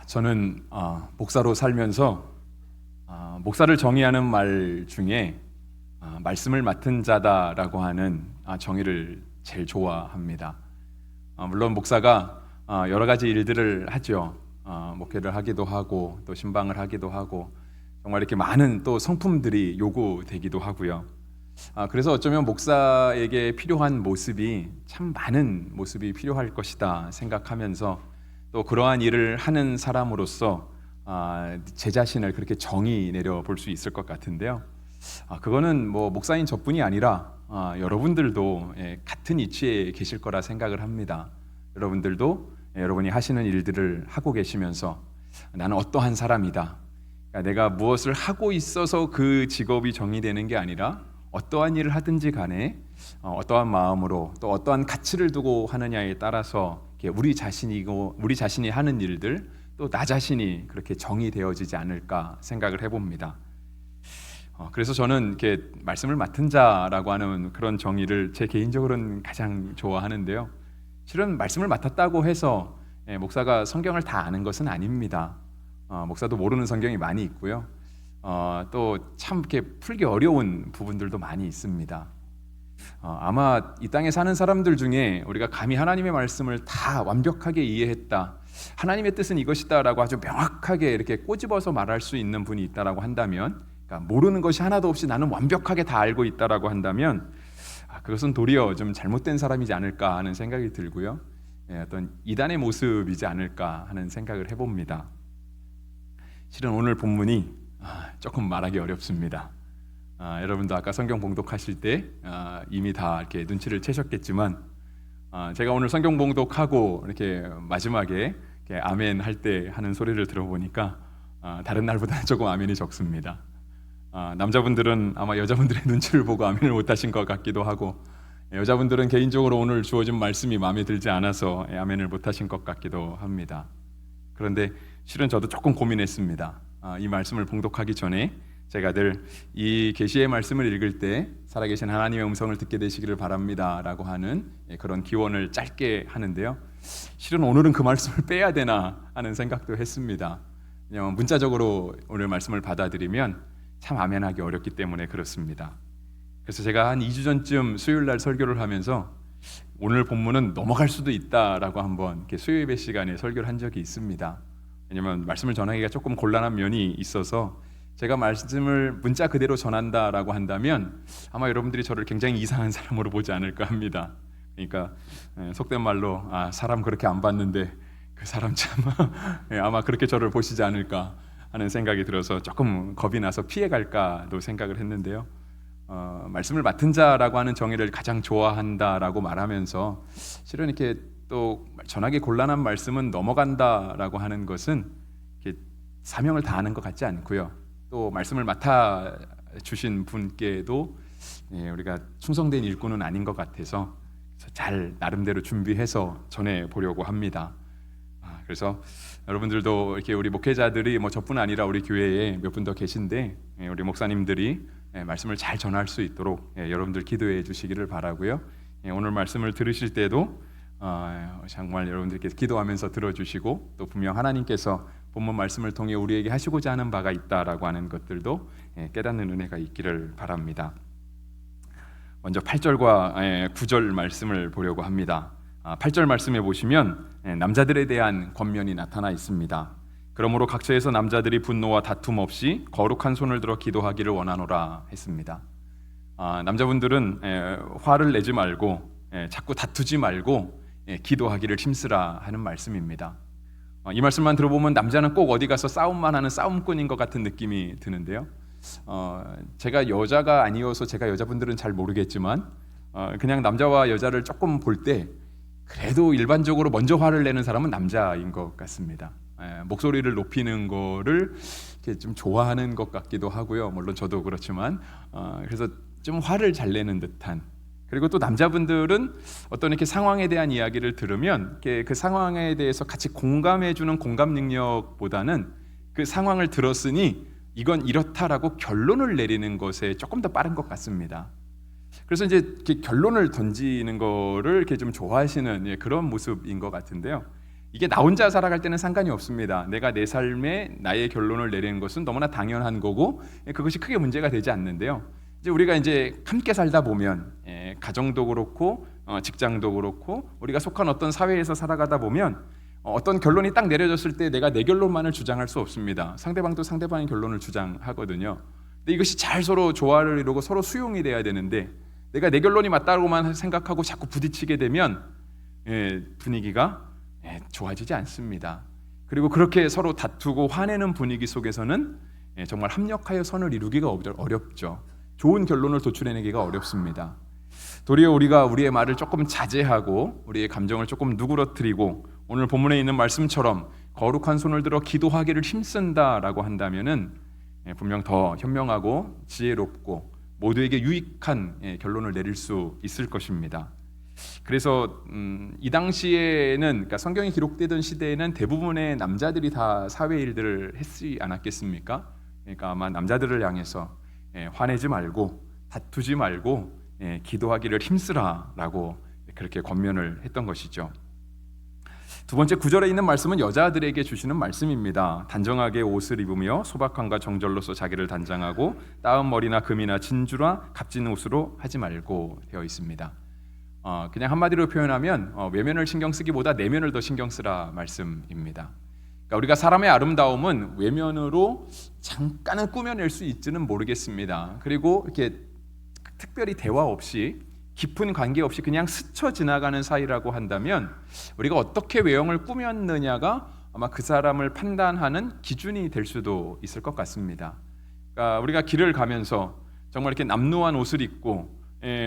저는 목사로 살면서 목사를 정의하는 말 중에 말씀을 맡은 자다라고 하는 정의를 제일 좋아합니다. 물론 목사가 여러 가지 일들을 하죠. 목회를 하기도 하고 또 신방을 하기도 하고 정말 이렇게 많은 또 성품들이 요구되기도 하고요. 그래서 어쩌면 목사에게 필요한 모습이 참 많은 모습이 필요할 것이다 생각하면서 또 그러한 일을 하는 사람으로서 제 자신을 그렇게 정의 내려 볼 수 있을 것 같은데요. 그거는 뭐 목사인 저뿐이 아니라 여러분들도 같은 이치에 계실 거라 생각을 합니다. 여러분들도 여러분이 하시는 일들을 하고 계시면서 나는 어떠한 사람이다. 그러니까 내가 무엇을 하고 있어서 그 직업이 정의되는 게 아니라 어떠한 일을 하든지 간에 어떠한 마음으로 또 어떠한 가치를 두고 하느냐에 따라서 우리 자신이 하는 일들 또 나 자신이 그렇게 정의되어지지 않을까 생각을 해봅니다. 그래서 저는 이렇게 말씀을 맡은 자라고 하는 그런 정의를 제 개인적으로는 가장 좋아하는데요. 실은 말씀을 맡았다고 해서 목사가 성경을 다 아는 것은 아닙니다. 목사도 모르는 성경이 많이 있고요. 또 참 이렇게 풀기 어려운 부분들도 많이 있습니다. 아마 이 땅에 사는 사람들 중에 우리가 감히 하나님의 말씀을 다 완벽하게 이해했다, 하나님의 뜻은 이것이다라고 아주 명확하게 이렇게 꼬집어서 말할 수 있는 분이 있다라고 한다면, 그러니까 모르는 것이 하나도 없이 나는 완벽하게 다 알고 있다라고 한다면 그것은 도리어 좀 잘못된 사람이지 않을까 하는 생각이 들고요. 어떤 이단의 모습이지 않을까 하는 생각을 해봅니다. 실은 오늘 본문이 조금 말하기 어렵습니다. 여러분도 아까 성경 봉독하실 때 이미 다 이렇게 눈치를 채셨겠지만 제가 오늘 성경 봉독하고 이렇게 마지막에 이렇게 아멘 할 때 하는 소리를 들어보니까 다른 날보다는 조금 아멘이 적습니다. 남자분들은 아마 여자분들의 눈치를 보고 아멘을 못하신 것 같기도 하고, 여자분들은 개인적으로 오늘 주어진 말씀이 마음에 들지 않아서 아멘을 못하신 것 같기도 합니다. 그런데 실은 저도 조금 고민했습니다. 이 말씀을 봉독하기 전에 제가 늘 이 계시의 말씀을 읽을 때 살아계신 하나님의 음성을 듣게 되시기를 바랍니다 라고 하는 그런 기원을 짧게 하는데요. 실은 오늘은 그 말씀을 빼야 되나 하는 생각도 했습니다. 왜냐하면 문자적으로 오늘 말씀을 받아들이면 참 아멘하기 어렵기 때문에 그렇습니다. 그래서 제가 한 2주 전쯤 수요일날 설교를 하면서 오늘 본문은 넘어갈 수도 있다라고 한번 이렇게 수요예배 시간에 설교를 한 적이 있습니다. 왜냐하면 말씀을 전하기가 조금 곤란한 면이 있어서 제가 말씀을 문자 그대로 전한다라고 한다면 아마 여러분들이 저를 굉장히 이상한 사람으로 보지 않을까 합니다. 그러니까 속된 말로 사람 그렇게 안 봤는데 그 사람 참 아마 그렇게 저를 보시지 않을까 하는 생각이 들어서 조금 겁이 나서 피해갈까도 생각을 했는데요. 말씀을 맡은 자라고 하는 정의를 가장 좋아한다라고 말하면서 실은 이렇게 또 전하기 곤란한 말씀은 넘어간다라고 하는 것은 이렇게 사명을 다하는 것 같지 않고요. 또 말씀을 맡아 주신 분께도 우리가 충성된 일꾼은 아닌 것 같아서 잘 나름대로 준비해서 전해 보려고 합니다. 그래서 여러분들도 이렇게 우리 목회자들이 저뿐 아니라 우리 교회에 몇 분 더 계신데 우리 목사님들이 말씀을 잘 전할 수 있도록 여러분들 기도해 주시기를 바라고요. 오늘 말씀을 들으실 때도 정말 여러분들께 기도하면서 들어주시고 또 분명 하나님께서 본문 말씀을 통해 우리에게 하시고자 하는 바가 있다라고 하는 것들도 깨닫는 은혜가 있기를 바랍니다. 먼저 8절과 9절 말씀을 보려고 합니다. 8절 말씀에 보시면 남자들에 대한 권면이 나타나 있습니다. 그러므로 각처에서 남자들이 분노와 다툼 없이 거룩한 손을 들어 기도하기를 원하노라 했습니다. 남자분들은 화를 내지 말고 자꾸 다투지 말고 기도하기를 힘쓰라 하는 말씀입니다. 이 말씀만 들어보면 남자는 꼭 어디 가서 싸움만 하는 싸움꾼인 것 같은 느낌이 드는데요. 제가 여자가 아니어서 제가 여자분들은 잘 모르겠지만 그냥 남자와 여자를 조금 볼 때 그래도 일반적으로 먼저 화를 내는 사람은 남자인 것 같습니다. 목소리를 높이는 거를 이렇게 좀 좋아하는 것 같기도 하고요. 물론 저도 그렇지만 그래서 좀 화를 잘 내는 듯한, 그리고 또 남자분들은 어떤 이렇게 상황에 대한 이야기를 들으면 그 상황에 대해서 같이 공감해주는 공감 능력보다는 그 상황을 들었으니 이건 이렇다라고 결론을 내리는 것에 조금 더 빠른 것 같습니다. 그래서 이제 이렇게 결론을 던지는 거를 이렇게 좀 좋아하시는 그런 모습인 것 같은데요. 이게 나 혼자 살아갈 때는 상관이 없습니다. 내가 내 삶에 나의 결론을 내리는 것은 너무나 당연한 거고 그것이 크게 문제가 되지 않는데요. 이제 우리가 이제 함께 살다 보면 가정도 그렇고 직장도 그렇고 우리가 속한 어떤 사회에서 살아가다 보면 어떤 결론이 딱 내려졌을 때 내가 내 결론만을 주장할 수 없습니다. 상대방도 상대방의 결론을 주장하거든요. 근데 이것이 잘 서로 조화를 이루고 서로 수용이 돼야 되는데 내가 내 결론이 맞다고만 생각하고 자꾸 부딪히게 되면 분위기가 좋아지지 않습니다. 그리고 그렇게 서로 다투고 화내는 분위기 속에서는 정말 합력하여 선을 이루기가 어렵죠. 좋은 결론을 도출해내기가 어렵습니다. 도리어 우리가 우리의 말을 조금 자제하고 우리의 감정을 조금 누그러뜨리고 오늘 본문에 있는 말씀처럼 거룩한 손을 들어 기도하기를 힘쓴다라고 한다면은 분명 더 현명하고 지혜롭고 모두에게 유익한 결론을 내릴 수 있을 것입니다. 그래서 이 당시에는 그러니까 성경이 기록되던 시대에는 대부분의 남자들이 다 사회 일들을 했지 않았겠습니까? 그러니까 아마 남자들을 향해서 화내지 말고 다투지 말고 기도하기를 힘쓰라라고 그렇게 권면을 했던 것이죠. 두 번째 9절에 있는 말씀은 여자들에게 주시는 말씀입니다. 단정하게 옷을 입으며 소박함과 정절로서 자기를 단장하고 따은 머리나 금이나 진주나 값진 옷으로 하지 말고 되어 있습니다. 그냥 한마디로 표현하면 외면을 신경 쓰기보다 내면을 더 신경 쓰라 말씀입니다. 그러니까 우리가 사람의 아름다움은 외면으로 잠깐은 꾸며낼 수 있지는 모르겠습니다. 그리고 이렇게 특별히 대화 없이 깊은 관계 없이 그냥 스쳐 지나가는 사이라고 한다면 우리가 어떻게 외형을 꾸몄느냐가 아마 그 사람을 판단하는 기준이 될 수도 있을 것 같습니다. 그러니까 우리가 길을 가면서 정말 이렇게 남루한 옷을 입고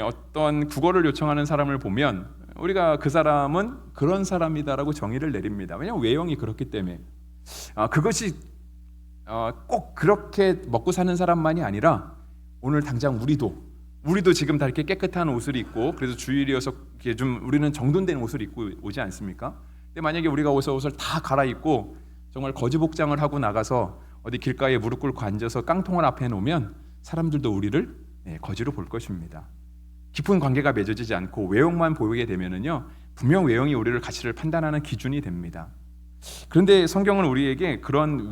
어떤 구걸을 요청하는 사람을 보면 우리가 그 사람은 그런 사람이다라고 정의를 내립니다. 왜냐하면 외형이 그렇기 때문에. 그것이 꼭 그렇게 먹고 사는 사람만이 아니라 오늘 당장 우리도 지금 다 이렇게 깨끗한 옷을 입고 그래서 주일이어서 이렇게 좀 우리는 정돈된 옷을 입고 오지 않습니까? 근데 만약에 우리가 옷을 다 갈아입고 정말 거지 복장을 하고 나가서 어디 길가에 무릎 꿇고 앉아서 깡통을 앞에 놓으면 사람들도 우리를 거지로 볼 것입니다. 깊은 관계가 맺어지지 않고 외형만 보이게 되면은요 분명 외형이 우리를 가치를 판단하는 기준이 됩니다. 그런데 성경은 우리에게 그런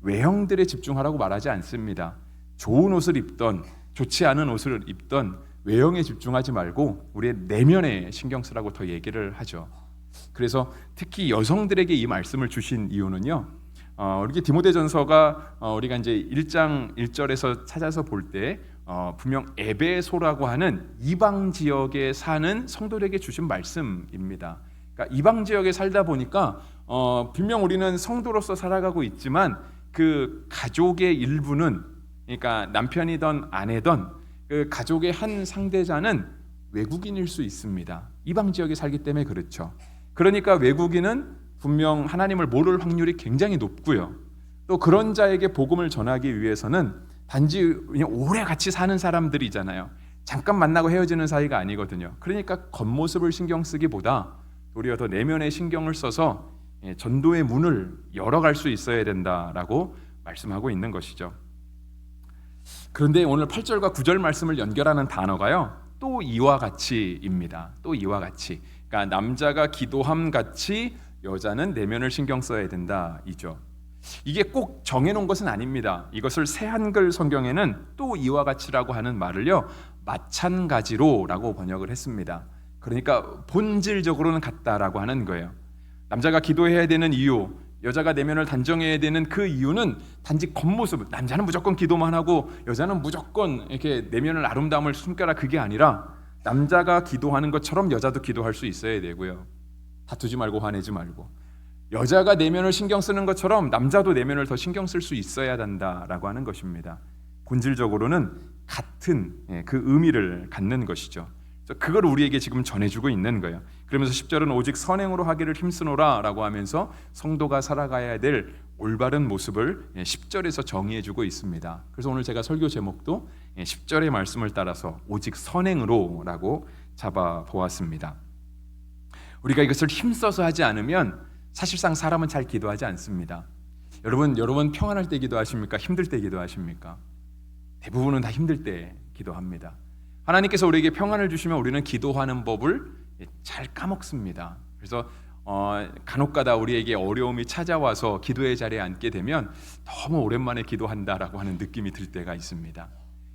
외형들에 집중하라고 말하지 않습니다. 좋은 옷을 입던 좋지 않은 옷을 입던 외형에 집중하지 말고 우리의 내면에 신경 쓰라고 더 얘기를 하죠. 그래서 특히 여성들에게 이 말씀을 주신 이유는요. 우리 디모데전서가 우리가 이제 1장 1절에서 찾아서 볼 때 분명 에베소라고 하는 이방 지역에 사는 성도들에게 주신 말씀입니다. 그러니까 이방 지역에 살다 보니까 분명 우리는 성도로서 살아가고 있지만 그 가족의 일부는 그러니까 남편이든 아내든 그 가족의 한 상대자는 외국인일 수 있습니다. 이방 지역에 살기 때문에 그렇죠. 그러니까 외국인은 분명 하나님을 모를 확률이 굉장히 높고요. 또 그런 자에게 복음을 전하기 위해서는 단지 그냥 오래 같이 사는 사람들이잖아요. 잠깐 만나고 헤어지는 사이가 아니거든요. 그러니까 겉모습을 신경 쓰기보다 도리어 더 내면에 신경을 써서 전도의 문을 열어갈 수 있어야 된다라고 말씀하고 있는 것이죠. 그런데 오늘 8절과 9절 말씀을 연결하는 단어가요. 또 이와 같이입니다. 또 이와 같이. 그러니까 남자가 기도함 같이 여자는 내면을 신경 써야 된다 이죠. 이게 꼭 정해놓은 것은 아닙니다. 이것을 새 한글 성경에는 또 이와 같이라고 하는 말을요 마찬가지로라고 번역을 했습니다. 그러니까 본질적으로는 같다라고 하는 거예요. 남자가 기도해야 되는 이유, 여자가 내면을 단정해야 되는 그 이유는 단지 겉모습, 남자는 무조건 기도만 하고 여자는 무조건 이렇게 내면을 아름다움을 숨겨라 그게 아니라 남자가 기도하는 것처럼 여자도 기도할 수 있어야 되고요. 다투지 말고 화내지 말고 여자가 내면을 신경 쓰는 것처럼 남자도 내면을 더 신경 쓸 수 있어야 한다라고 하는 것입니다. 본질적으로는 같은 그 의미를 갖는 것이죠. 그걸 우리에게 지금 전해주고 있는 거예요. 그러면서 10절은 오직 선행으로 하기를 힘쓰노라 라고 하면서 성도가 살아가야 될 올바른 모습을 10절에서 정의해주고 있습니다. 그래서 오늘 제가 설교 제목도 10절의 말씀을 따라서 오직 선행으로 라고 잡아보았습니다. 우리가 이것을 힘써서 하지 않으면 사실상 사람은 잘 기도하지 않습니다. 여러분 평안할 때 기도하십니까? 힘들 때 기도하십니까? 대부분은 다 힘들 때 기도합니다. 하나님께서 우리에게 평안을 주시면 우리는 기도하는 법을 잘 까먹습니다. 그래서 간혹가다 우리에게 어려움이 찾아와서 기도의 자리에 앉게 되면 너무 오랜만에 기도한다라고 하는 느낌이 들 때가 있습니다.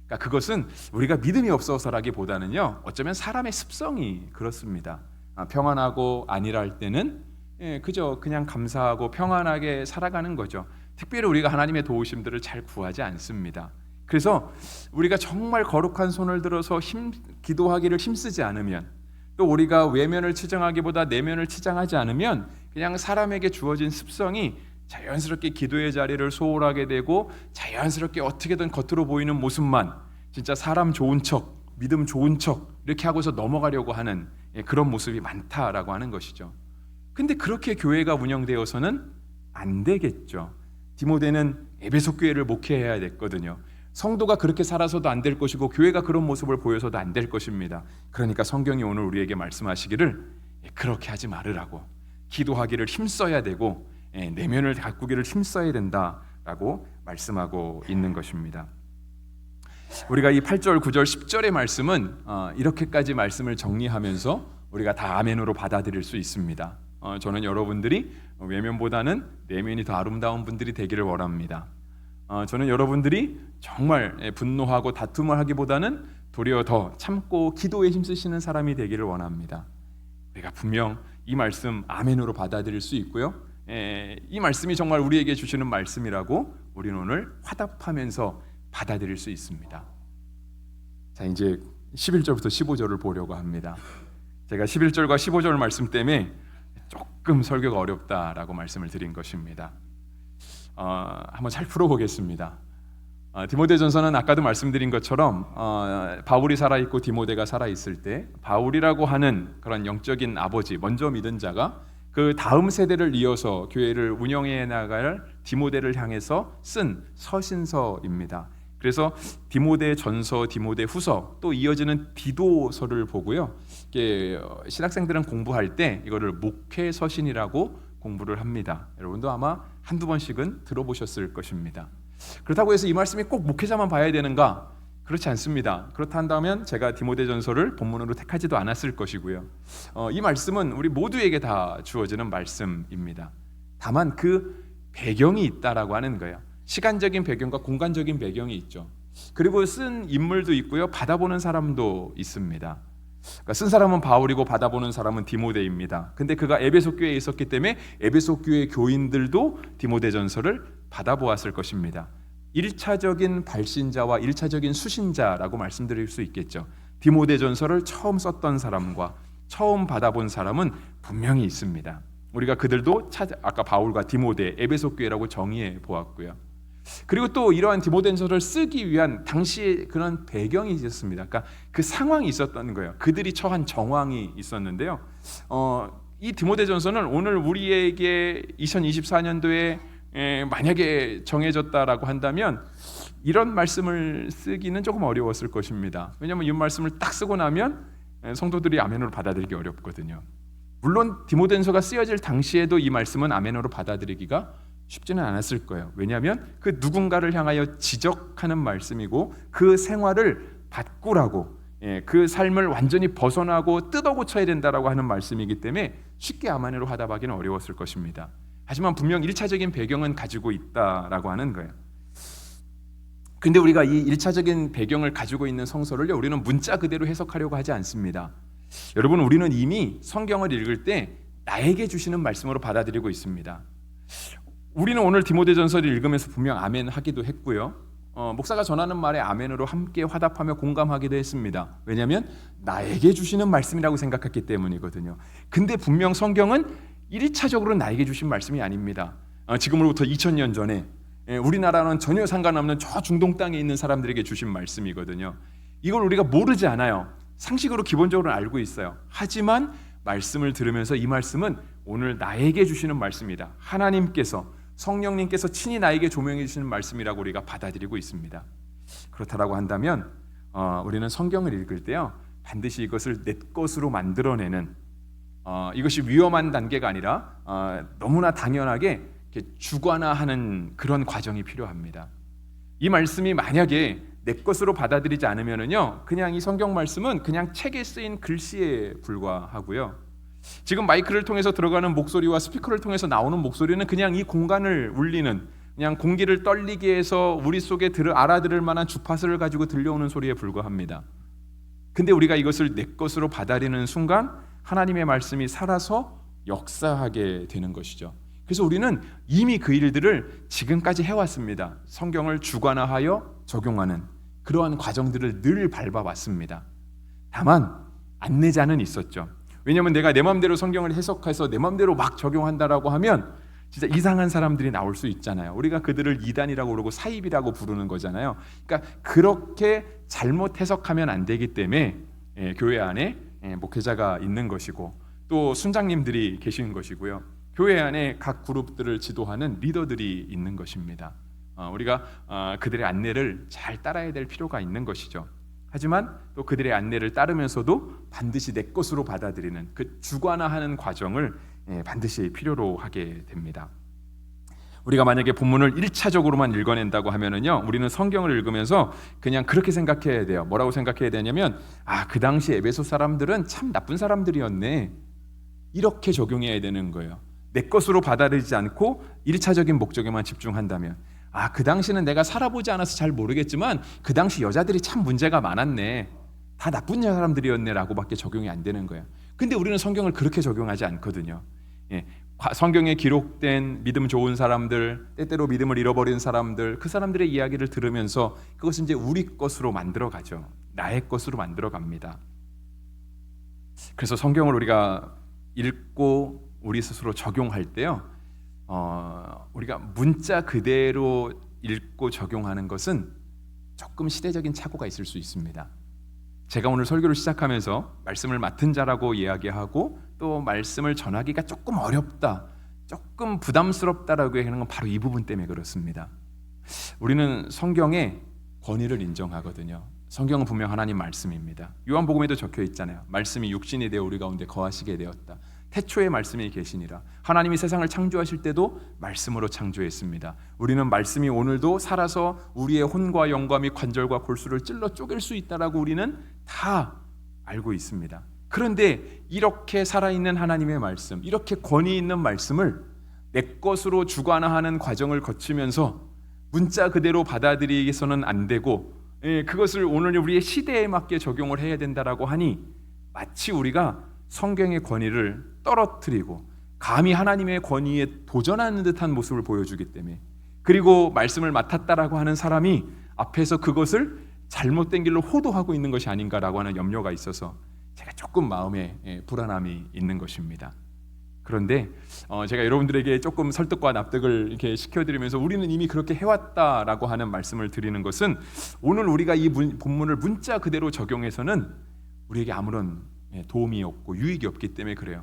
그러니까 그것은 우리가 믿음이 없어서라기보다는요, 어쩌면 사람의 습성이 그렇습니다. 평안하고 안일할 때는 그저 그냥 감사하고 평안하게 살아가는 거죠. 특별히 우리가 하나님의 도우심들을 잘 구하지 않습니다. 그래서 우리가 정말 거룩한 손을 들어서 기도하기를 힘쓰지 않으면, 또 우리가 외면을 치장하기보다 내면을 치장하지 않으면 그냥 사람에게 주어진 습성이 자연스럽게 기도의 자리를 소홀하게 되고 자연스럽게 어떻게든 겉으로 보이는 모습만 진짜 사람 좋은 척, 믿음 좋은 척 이렇게 하고서 넘어가려고 하는 그런 모습이 많다라고 하는 것이죠. 근데 그렇게 교회가 운영되어서는 안 되겠죠. 디모데는 에베소 교회를 목회해야 됐거든요. 성도가 그렇게 살아서도 안 될 것이고 교회가 그런 모습을 보여서도 안 될 것입니다. 그러니까 성경이 오늘 우리에게 말씀하시기를 그렇게 하지 말으라고, 기도하기를 힘써야 되고 내면을 가꾸기를 힘써야 된다라고 말씀하고 있는 것입니다. 우리가 이 8절, 9절, 10절의 말씀은 이렇게까지 말씀을 정리하면서 우리가 다 아멘으로 받아들일 수 있습니다. 저는 여러분들이 외면보다는 내면이 더 아름다운 분들이 되기를 원합니다. 저는 여러분들이 정말 분노하고 다툼을 하기보다는 도리어 더 참고 기도에 힘쓰시는 사람이 되기를 원합니다. 우리가 분명 이 말씀 아멘으로 받아들일 수 있고요, 이 말씀이 정말 우리에게 주시는 말씀이라고 우리는 오늘 화답하면서 받아들일 수 있습니다. 자, 이제 11절부터 15절을 보려고 합니다. 제가 11절과 15절 말씀 때문에 조금 설교가 어렵다라고 말씀을 드린 것입니다. 한번 잘 풀어보겠습니다. 디모데전서는 아까도 말씀드린 것처럼 바울이 살아있고 디모데가 살아있을 때 바울이라고 하는 그런 영적인 아버지, 먼저 믿은 자가 그 다음 세대를 이어서 교회를 운영해 나갈 디모데를 향해서 쓴 서신서입니다. 그래서 디모데 전서, 디모데 후서, 또 이어지는 디도서를 보고요, 신학생들은 공부할 때 이거를 목회 서신이라고 공부를 합니다. 여러분도 아마 한두 번씩은 들어보셨을 것입니다. 그렇다고 해서 이 말씀이 꼭 목회자만 봐야 되는가? 그렇지 않습니다. 그렇다 한다면 제가 디모데전서를 본문으로 택하지도 않았을 것이고요, 이 말씀은 우리 모두에게 다 주어지는 말씀입니다. 다만 그 배경이 있다라고 하는 거예요. 시간적인 배경과 공간적인 배경이 있죠. 그리고 쓴 인물도 있고요, 받아보는 사람도 있습니다. 그러니까 쓴 사람은 바울이고 받아보는 사람은 디모데입니다. 근데 그가 에베소 교회에 있었기 때문에 에베소 교회 교인들도 디모데전서를 받아보았을 것입니다. 1차적인 발신자와 1차적인 수신자라고 말씀드릴 수 있겠죠. 디모데전서를 처음 썼던 사람과 처음 받아본 사람은 분명히 있습니다. 우리가 그들도 아까 바울과 디모데, 에베소 교회라고 정의해 보았고요. 그리고 또 이러한 디모데전서를 쓰기 위한 당시의 그런 배경이 있었습니다. 그러니까 그 상황이 있었던 거예요. 그들이 처한 정황이 있었는데요, 이 디모데전서는 오늘 우리에게 2024년도에 만약에 정해졌다라고 한다면 이런 말씀을 쓰기는 조금 어려웠을 것입니다. 왜냐하면 이 말씀을 딱 쓰고 나면 성도들이 아멘으로 받아들이기 어렵거든요. 물론 디모데전서가 쓰여질 당시에도 이 말씀은 아멘으로 받아들이기가 쉽지는 않았을 거예요. 왜냐하면 그 누군가를 향하여 지적하는 말씀이고 그 생활을 바꾸라고, 그 삶을 완전히 벗어나고 뜯어 고쳐야 된다라고 하는 말씀이기 때문에 쉽게 아멘으로 화답하기는 어려웠을 것입니다. 하지만 분명 1차적인 배경은 가지고 있다라고 하는 거예요. 근데 우리가 이 1차적인 배경을 가지고 있는 성서를요, 우리는 문자 그대로 해석하려고 하지 않습니다. 여러분, 우리는 이미 성경을 읽을 때 나에게 주시는 말씀으로 받아들이고 있습니다. 우리는 오늘 디모데전서를 읽으면서 분명 아멘 하기도 했고요, 목사가 전하는 말에 아멘으로 함께 화답하며 공감하기도 했습니다. 왜냐하면 나에게 주시는 말씀이라고 생각했기 때문이거든요. 근데 분명 성경은 1차적으로 나에게 주신 말씀이 아닙니다. 지금으로부터 2000년 전에 우리나라는 전혀 상관없는 저 중동 땅에 있는 사람들에게 주신 말씀이거든요. 이걸 우리가 모르지 않아요. 상식으로 기본적으로 알고 있어요. 하지만 말씀을 들으면서 이 말씀은 오늘 나에게 주시는 말씀이다. 하나님께서, 성령님께서 친히 나에게 조명해 주시는 말씀이라고 우리가 받아들이고 있습니다. 그렇다라고 한다면 우리는 성경을 읽을 때요, 반드시 이것을 내 것으로 만들어내는, 이것이 위험한 단계가 아니라 너무나 당연하게 이렇게 주관화하는 그런 과정이 필요합니다. 이 말씀이 만약에 내 것으로 받아들이지 않으면은요, 그냥 이 성경 말씀은 그냥 책에 쓰인 글씨에 불과하고요, 지금 마이크를 통해서 들어가는 목소리와 스피커를 통해서 나오는 목소리는 그냥 이 공간을 울리는, 그냥 공기를 떨리게 해서 우리 속에 알아들을 만한 주파수를 가지고 들려오는 소리에 불과합니다. 근데 우리가 이것을 내 것으로 받아들이는 순간 하나님의 말씀이 살아서 역사하게 되는 것이죠. 그래서 우리는 이미 그 일들을 지금까지 해왔습니다. 성경을 주관화하여 적용하는 그러한 과정들을 늘 밟아왔습니다. 다만 안내자는 있었죠. 왜냐하면 내가 내 마음대로 성경을 해석해서 내 마음대로 막 적용한다라고 하면 진짜 이상한 사람들이 나올 수 있잖아요. 우리가 그들을 이단이라고 그러고 사입이라고 부르는 거잖아요. 그러니까 그렇게 잘못 해석하면 안 되기 때문에 교회 안에 목회자가 있는 것이고 또 순장님들이 계신 것이고요. 교회 안에 각 그룹들을 지도하는 리더들이 있는 것입니다. 우리가 그들의 안내를 잘 따라야 될 필요가 있는 것이죠. 하지만 또 그들의 안내를 따르면서도 반드시 내 것으로 받아들이는 그 주관화하는 과정을 반드시 필요로 하게 됩니다. 우리가 만약에 본문을 1차적으로만 읽어낸다고 하면은요, 우리는 성경을 읽으면서 그냥 그렇게 생각해야 돼요. 뭐라고 생각해야 되냐면, 그 당시 에베소 사람들은 참 나쁜 사람들이었네, 이렇게 적용해야 되는 거예요. 내 것으로 받아들이지 않고 1차적인 목적에만 집중한다면, 그 당시는 내가 살아보지 않아서 잘 모르겠지만 그 당시 여자들이 참 문제가 많았네, 다 나쁜 사람들이었네 라고 밖에 적용이 안 되는 거예요. 근데 우리는 성경을 그렇게 적용하지 않거든요. 성경에 기록된 믿음 좋은 사람들, 때때로 믿음을 잃어버린 사람들, 그 사람들의 이야기를 들으면서 그것은 이제 우리 것으로 만들어가죠. 나의 것으로 만들어갑니다. 그래서 성경을 우리가 읽고 우리 스스로 적용할 때요, 우리가 문자 그대로 읽고 적용하는 것은 조금 시대적인 착오가 있을 수 있습니다. 제가 오늘 설교를 시작하면서 말씀을 맡은 자라고 이야기하고 또 말씀을 전하기가 조금 어렵다, 조금 부담스럽다라고 하는 건 바로 이 부분 때문에 그렇습니다. 우리는 성경의 권위를 인정하거든요. 성경은 분명 하나님 말씀입니다. 요한복음에도 적혀 있잖아요. 말씀이 육신이 되어 우리 가운데 거하시게 되었다. 태초에 말씀이 계시니라. 하나님이 세상을 창조하실 때도 말씀으로 창조했습니다. 우리는 말씀이 오늘도 살아서 우리의 혼과 영과 및 관절과 골수를 찔러 쪼갤 수 있다라고 우리는 다 알고 있습니다. 그런데 이렇게 살아있는 하나님의 말씀, 이렇게 권위 있는 말씀을 내 것으로 주관화하는 과정을 거치면서 문자 그대로 받아들이기서는 안 되고, 그것을 오늘 우리의 시대에 맞게 적용을 해야 된다라고 하니 마치 우리가 성경의 권위를 떨어뜨리고 감히 하나님의 권위에 도전하는 듯한 모습을 보여주기 때문에, 그리고 말씀을 맡았다라고 하는 사람이 앞에서 그것을 잘못된 길로 호도하고 있는 것이 아닌가라고 하는 염려가 있어서 제가 조금 마음에 불안함이 있는 것입니다. 그런데 제가 여러분들에게 조금 설득과 납득을 이렇게 시켜드리면서 우리는 이미 그렇게 해왔다라고 하는 말씀을 드리는 것은, 오늘 우리가 이 본문을 문자 그대로 적용해서는 우리에게 아무런 도움이 없고 유익이 없기 때문에 그래요.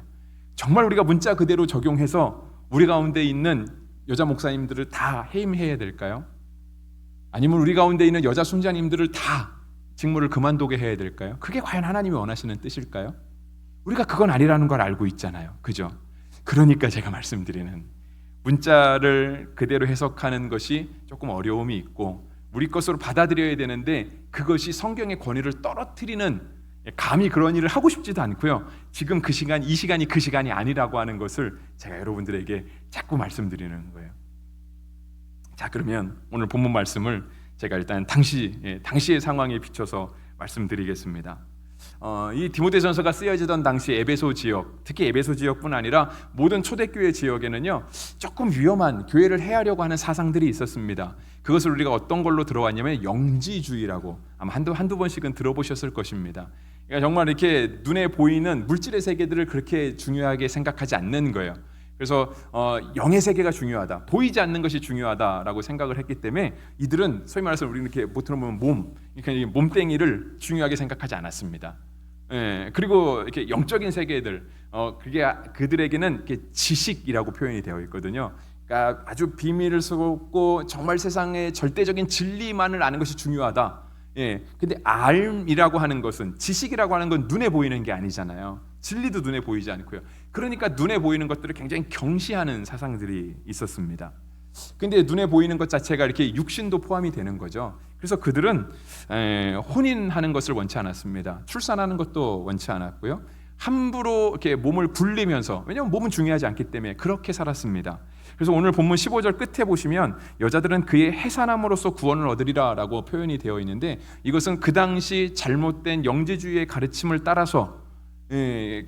정말 우리가 문자 그대로 적용해서 우리 가운데 있는 여자 목사님들을 다 해임해야 될까요? 아니면 우리 가운데 있는 여자 순자님들을 다 직무를 그만두게 해야 될까요? 그게 과연 하나님이 원하시는 뜻일까요? 우리가 그건 아니라는 걸 알고 있잖아요. 그죠? 그러니까 제가 말씀드리는, 문자를 그대로 해석하는 것이 조금 어려움이 있고 우리 것으로 받아들여야 되는데 그것이 성경의 권위를 떨어뜨리는, 감히 그런 일을 하고 싶지도 않고요. 지금 그 시간, 이 시간이 그 시간이 아니라고 하는 것을 제가 여러분들에게 자꾸 말씀드리는 거예요. 자, 그러면 오늘 본문 말씀을 제가 일단 당시의 상황에 비춰서 말씀드리겠습니다. 이 디모데전서가 쓰여지던 당시 에베소 지역, 특히 에베소 지역뿐 아니라 모든 초대교회 지역에는요, 조금 위험한, 교회를 해하려고 하는 사상들이 있었습니다. 그것을 우리가 어떤 걸로 들어왔냐면 영지주의라고, 아마 한두 번씩은 들어보셨을 것입니다. 그러니까 정말 이렇게 눈에 보이는 물질의 세계들을 그렇게 중요하게 생각하지 않는 거예요. 그래서 영의 세계가 중요하다, 보이지 않는 것이 중요하다라고 생각을 했기 때문에 이들은 소위 말해서 우리는 이렇게 못으로 보면 몸땡이를 중요하게 생각하지 않았습니다. 그리고 이렇게 영적인 세계들, 그게 그들에게는 이렇게 지식이라고 표현이 되어 있거든요. 그러니까 아주 비밀을 쏟고 정말 세상의 절대적인 진리만을 아는 것이 중요하다. 근데 알이라고 하는 것은, 지식이라고 하는 건 눈에 보이는 게 아니잖아요. 진리도 눈에 보이지 않고요. 그러니까 눈에 보이는 것들을 굉장히 경시하는 사상들이 있었습니다. 근데 눈에 보이는 것 자체가 이렇게 육신도 포함이 되는 거죠. 그래서 그들은 혼인하는 것을 원치 않았습니다. 출산하는 것도 원치 않았고요. 함부로 이렇게 몸을 굴리면서, 왜냐하면 몸은 중요하지 않기 때문에 그렇게 살았습니다. 그래서 오늘 본문 15절 끝에 보시면 여자들은 그의 해산함으로써 구원을 얻으리라 라고 표현이 되어 있는데, 이것은 그 당시 잘못된 영지주의의 가르침을 따라서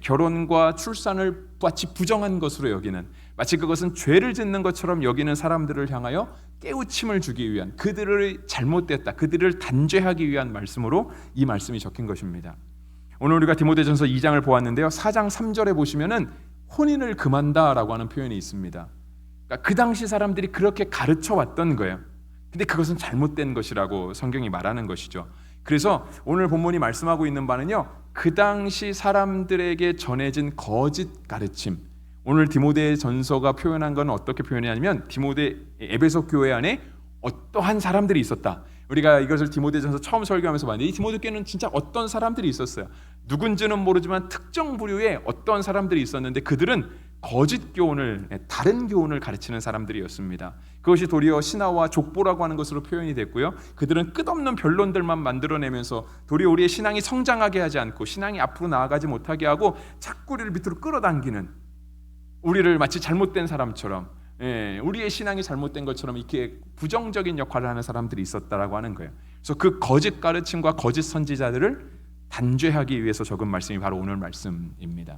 결혼과 출산을 마치 부정한 것으로 여기는, 마치 그것은 죄를 짓는 것처럼 여기는 사람들을 향하여 깨우침을 주기 위한, 그들을 잘못됐다, 그들을 단죄하기 위한 말씀으로 이 말씀이 적힌 것입니다. 오늘 우리가 디모데전서 2장을 보았는데요, 4장 3절에 보시면은 혼인을 금한다라고 하는 표현이 있습니다. 그러니까 그 당시 사람들이 그렇게 가르쳐 왔던 거예요. 근데 그것은 잘못된 것이라고 성경이 말하는 것이죠. 그래서 오늘 본문이 말씀하고 있는 바는요, 그 당시 사람들에게 전해진 거짓 가르침, 오늘 디모데 전서가 표현한 건 어떻게 표현하냐면, 디모데 에베소 교회 안에 어떠한 사람들이 있었다. 우리가 이것을 디모데전서 처음 설교하면서 봤는데, 이 디모데 교회는 진짜 어떤 사람들이 있었어요. 누군지는 모르지만 특정 부류의 어떤 사람들이 있었는데, 그들은 거짓 교훈을, 다른 교훈을 가르치는 사람들이었습니다. 그것이 도리어 신화와 족보라고 하는 것으로 표현이 됐고요, 그들은 끝없는 변론들만 만들어내면서 도리어 우리의 신앙이 성장하게 하지 않고 신앙이 앞으로 나아가지 못하게 하고 자꾸 우리를 밑으로 끌어당기는, 우리를 마치 잘못된 사람처럼, 우리의 신앙이 잘못된 것처럼 이렇게 부정적인 역할을 하는 사람들이 있었다라고 하는 거예요. 그래서 그 거짓 가르침과 거짓 선지자들을 단죄하기 위해서 적은 말씀이 바로 오늘 말씀입니다.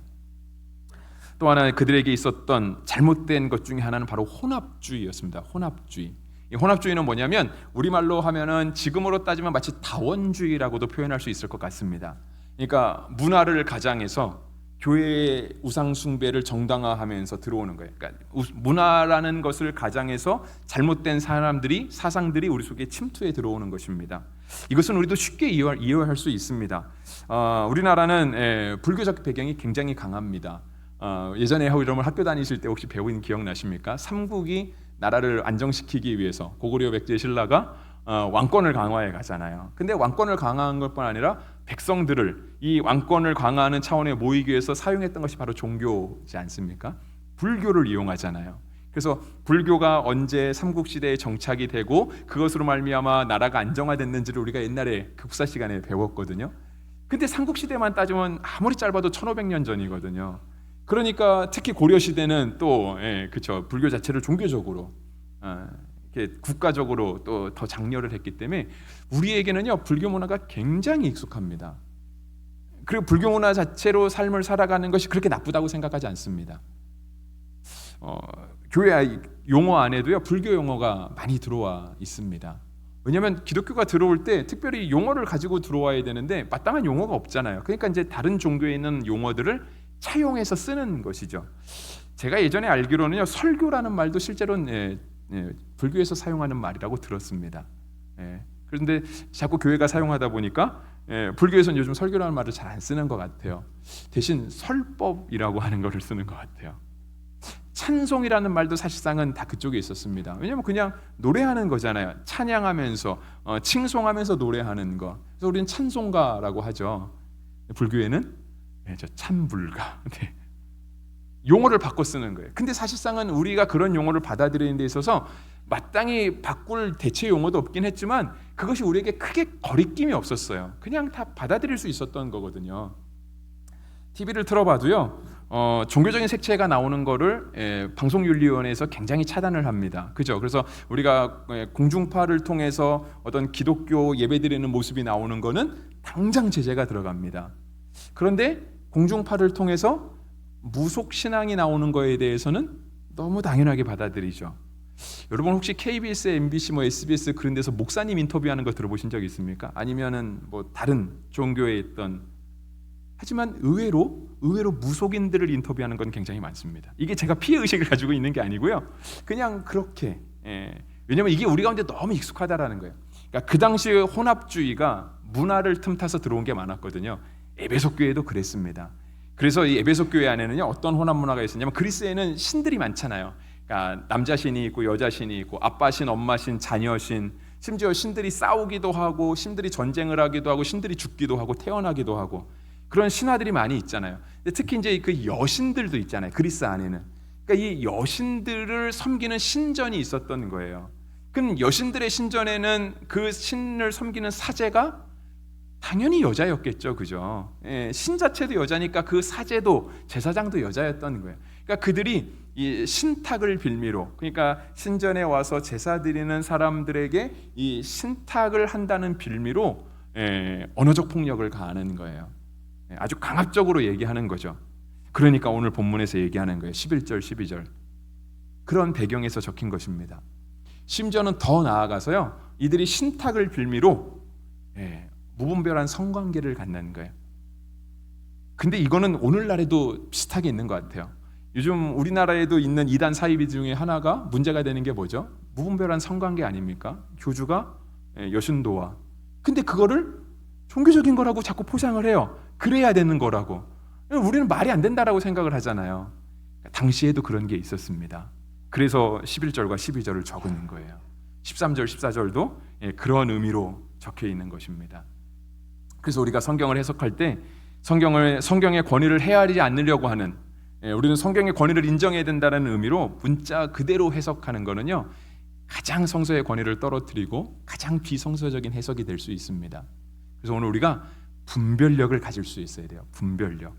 또 하나 그들에게 있었던 잘못된 것 중에 하나는 바로 혼합주의였습니다. 혼합주의. 이 혼합주의는 뭐냐면, 우리말로 하면은 지금으로 따지면 마치 다원주의라고도 표현할 수 있을 것 같습니다. 그러니까 문화를 가장해서 교회의 우상 숭배를 정당화하면서 들어오는 거예요. 그러니까 문화라는 것을 가장해서 잘못된 사상들이 우리 속에 침투해 들어오는 것입니다. 이것은 우리도 쉽게 이해할 수 있습니다. 우리나라는 불교적 배경이 굉장히 강합니다. 예전에 여러분 학교 다니실 때 혹시 배운 기억나십니까? 삼국이 나라를 안정시키기 위해서 고구려 백제 신라가 왕권을 강화해 가잖아요. 근데 왕권을 강화한 것뿐 아니라 백성들을 이 왕권을 강화하는 차원에 모이기 위해서 사용했던 것이 바로 종교지 않습니까? 불교를 이용하잖아요. 그래서 불교가 언제 삼국시대에 정착이 되고 그것으로 말미암아 나라가 안정화됐는지를 우리가 옛날에 국사 시간에 배웠거든요. 근데 삼국시대만 따지면 아무리 짧아도 1500년 전이거든요. 그러니까 특히 고려시대는 또 그렇죠, 불교 자체를 종교적으로 이렇게 국가적으로 또 더 장려를 했기 때문에 우리에게는요, 불교 문화가 굉장히 익숙합니다. 그리고 불교 문화 자체로 삶을 살아가는 것이 그렇게 나쁘다고 생각하지 않습니다. 교회 용어 안에도요, 불교 용어가 많이 들어와 있습니다. 왜냐하면 기독교가 들어올 때 특별히 용어를 가지고 들어와야 되는데 마땅한 용어가 없잖아요. 그러니까 이제 다른 종교에 있는 용어들을 차용해서 쓰는 것이죠. 제가 예전에 알기로는요, 설교라는 말도 실제로는 불교에서 사용하는 말이라고 들었습니다. 그런데 자꾸 교회가 사용하다 보니까 불교에서는 요즘 설교라는 말을 잘 안 쓰는 것 같아요. 대신 설법이라고 하는 것을 쓰는 것 같아요. 찬송이라는 말도 사실상은 다 그쪽에 있었습니다. 왜냐하면 그냥 노래하는 거잖아요. 찬양하면서 칭송하면서 노래하는 거. 그래서 우리는 찬송가라고 하죠. 불교에는 저 참불가. 네. 용어를 바꿔 쓰는 거예요. 근데 사실상은 우리가 그런 용어를 받아들이는 데 있어서 마땅히 바꿀 대체 용어도 없긴 했지만 그것이 우리에게 크게 거리낌이 없었어요. 그냥 다 받아들일 수 있었던 거거든요. TV를 틀어봐도요, 종교적인 색채가 나오는 거를 방송윤리위원회에서 굉장히 차단을 합니다. 그죠? 그래서 우리가 공중파를 통해서 어떤 기독교 예배드리는 모습이 나오는 거는 당장 제재가 들어갑니다. 그런데 공중파를 통해서 무속 신앙이 나오는 거에 대해서는 너무 당연하게 받아들이죠. 여러분 혹시 KBS, MBC, SBS 그런 데서 목사님 인터뷰하는 거 들어보신 적 있습니까? 아니면은 뭐 다른 종교에 있던, 하지만 의외로 무속인들을 인터뷰하는 건 굉장히 많습니다. 이게 제가 피해 의식을 가지고 있는 게 아니고요, 그냥 그렇게 왜냐하면 이게 우리 가운데 너무 익숙하다라는 거예요. 그러니까 그 당시에 혼합주의가 문화를 틈타서 들어온 게 많았거든요. 에베소 교회도 그랬습니다. 그래서 이 에베소 교회 안에는요, 어떤 혼합 문화가 있었냐면, 그리스에는 신들이 많잖아요. 그러니까 남자 신이 있고 여자 신이 있고 아빠 신, 엄마 신, 자녀 신, 심지어 신들이 싸우기도 하고 신들이 전쟁을 하기도 하고 신들이 죽기도 하고 태어나기도 하고 그런 신화들이 많이 있잖아요. 근데 특히 이제 그 여신들도 있잖아요. 그리스 안에는. 그러니까 이 여신들을 섬기는 신전이 있었던 거예요. 그럼 여신들의 신전에는 그 신을 섬기는 사제가 당연히 여자였겠죠, 그죠? 신 자체도 여자니까 그 사제도 제사장도 여자였던 거예요. 그러니까 그들이 이 신탁을 빌미로, 그러니까 신전에 와서 제사 드리는 사람들에게 이 신탁을 한다는 빌미로 언어적 폭력을 가하는 거예요. 아주 강압적으로 얘기하는 거죠. 그러니까 오늘 본문에서 얘기하는 거예요. 11절, 12절. 그런 배경에서 적힌 것입니다. 심지어는 더 나아가서요, 이들이 신탁을 빌미로 무분별한 성관계를 갖는 거예요. 근데 이거는 오늘날에도 비슷하게 있는 것 같아요. 요즘 우리나라에도 있는 이단 사이비 중에 하나가 문제가 되는 게 뭐죠? 무분별한 성관계 아닙니까? 교주가 여순도와. 근데 그거를 종교적인 거라고 자꾸 포장을 해요. 그래야 되는 거라고. 우리는 말이 안 된다라고 생각을 하잖아요. 당시에도 그런 게 있었습니다. 그래서 11절과 12절을 적은 거예요. 13절, 14절도 그런 의미로 적혀 있는 것입니다. 그래서 우리가 성경을 해석할 때 성경의 권위를 헤아리지 않으려고 하는, 우리는 성경의 권위를 인정해야 된다는 의미로 문자 그대로 해석하는 거는요, 가장 성서의 권위를 떨어뜨리고 가장 비성서적인 해석이 될 수 있습니다. 그래서 오늘 우리가 분별력을 가질 수 있어야 돼요. 분별력,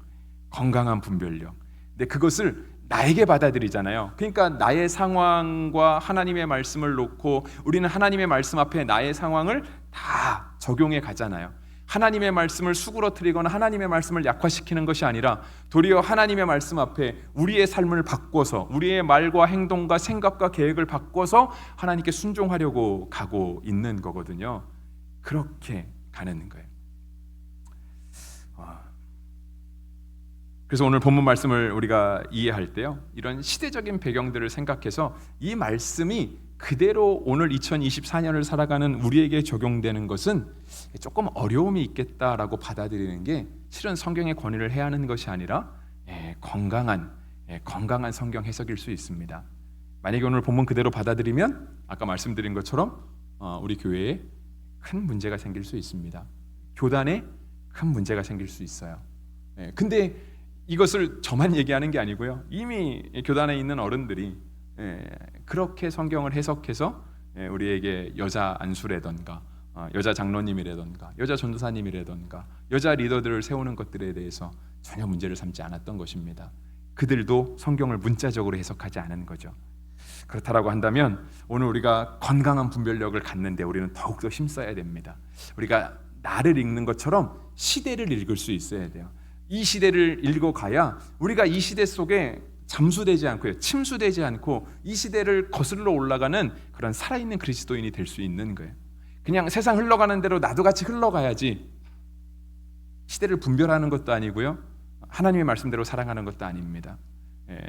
건강한 분별력. 근데 그것을 나에게 받아들이잖아요. 그러니까 나의 상황과 하나님의 말씀을 놓고 우리는 하나님의 말씀 앞에 나의 상황을 다 적용해 가잖아요. 하나님의 말씀을 수그러뜨리거나 하나님의 말씀을 약화시키는 것이 아니라 도리어 하나님의 말씀 앞에 우리의 삶을 바꿔서, 우리의 말과 행동과 생각과 계획을 바꿔서 하나님께 순종하려고 가고 있는 거거든요. 그렇게 가는 거예요. 그래서 오늘 본문 말씀을 우리가 이해할 때요, 이런 시대적인 배경들을 생각해서 이 말씀이 그대로 오늘 2024년을 살아가는 우리에게 적용되는 것은 조금 어려움이 있겠다라고 받아들이는 게 실은 성경의 권위를 해야 하는 것이 아니라 건강한 성경 해석일 수 있습니다. 만약에 오늘 본문 그대로 받아들이면 아까 말씀드린 것처럼 우리 교회에 큰 문제가 생길 수 있습니다. 교단에 큰 문제가 생길 수 있어요. 근데 이것을 저만 얘기하는 게 아니고요, 이미 교단에 있는 어른들이 그렇게 성경을 해석해서 우리에게 여자 안수라던가 여자 장로님이라던가 여자 전도사님이라던가 여자 리더들을 세우는 것들에 대해서 전혀 문제를 삼지 않았던 것입니다. 그들도 성경을 문자적으로 해석하지 않은 거죠. 그렇다라고 한다면 오늘 우리가 건강한 분별력을 갖는데 우리는 더욱더 힘써야 됩니다. 우리가 나를 읽는 것처럼 시대를 읽을 수 있어야 돼요. 이 시대를 읽어가야 우리가 이 시대 속에 잠수되지 않고요, 침수되지 않고 이 시대를 거슬러 올라가는 그런 살아있는 그리스도인이 될 수 있는 거예요. 그냥 세상 흘러가는 대로 나도 같이 흘러가야지, 시대를 분별하는 것도 아니고요, 하나님의 말씀대로 살아가는 것도 아닙니다.